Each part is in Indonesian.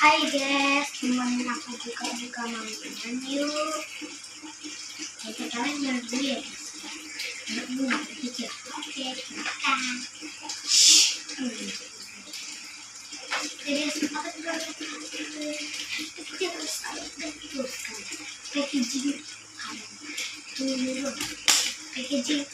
Hai guys, temenin aku buka-buka mainan yuk. Kita kalian jangan dulu ya guys. Anak bunga kecil. Oke, makan. Jadi apa juga kecil terus teruskan. Packaging dulu. Packaging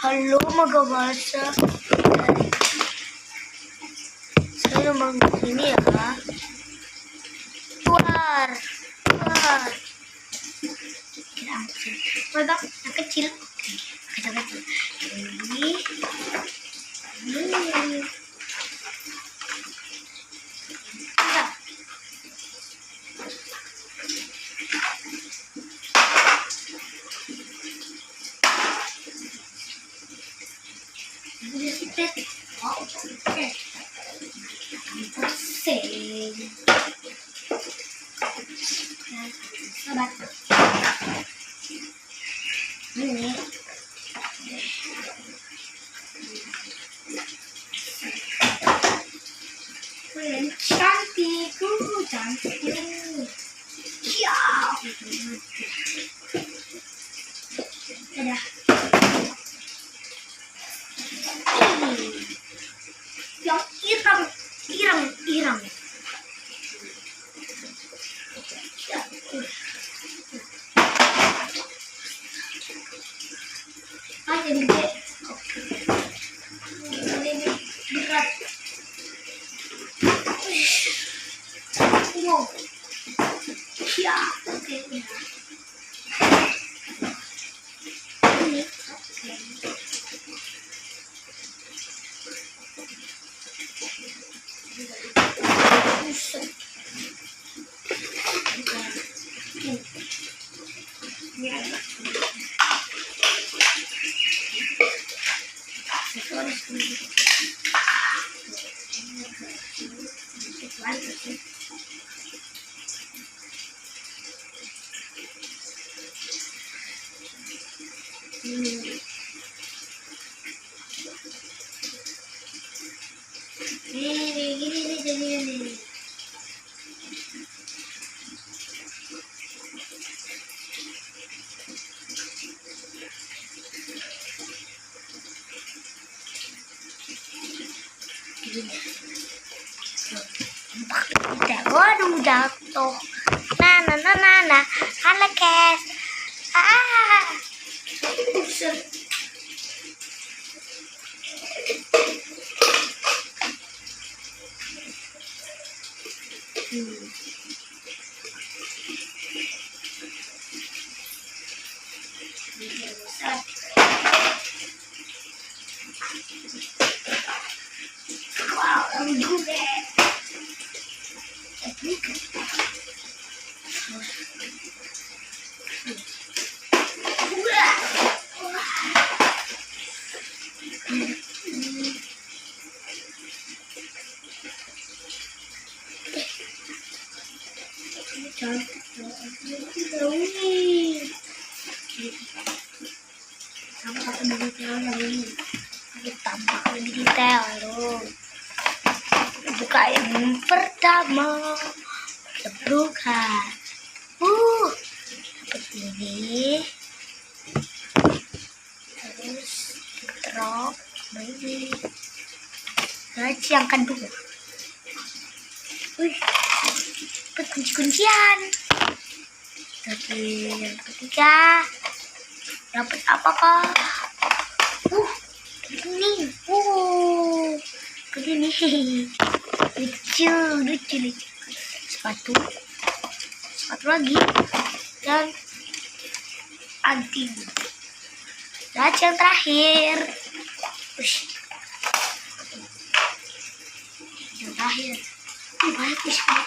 Halo Magawasa, saya mau ini ya, keluar, yang kecil, ini. Ini cantik. Ya. Ada. Yang irang. Jadi ini berat. Wow. Ya, oke. Ini gini. jatuh. Nah. Halo guys. Wow, I'm good. Sama satu detailnya ini. Tambah lebih detail loh. Buka yang pertama. Buka. Seperti ini. Terus drop lagi. Terus yang kedua. Kunci-kuncian. Tapi yang ketiga dapat apakah? Ini. Begini. Lucu. Sepatu lagi dan anting. Dan yang terakhir. Yang terakhir. Banyak di sini.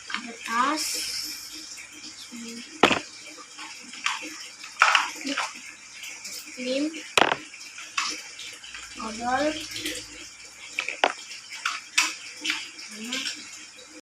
Ada tas. Lim. Odol.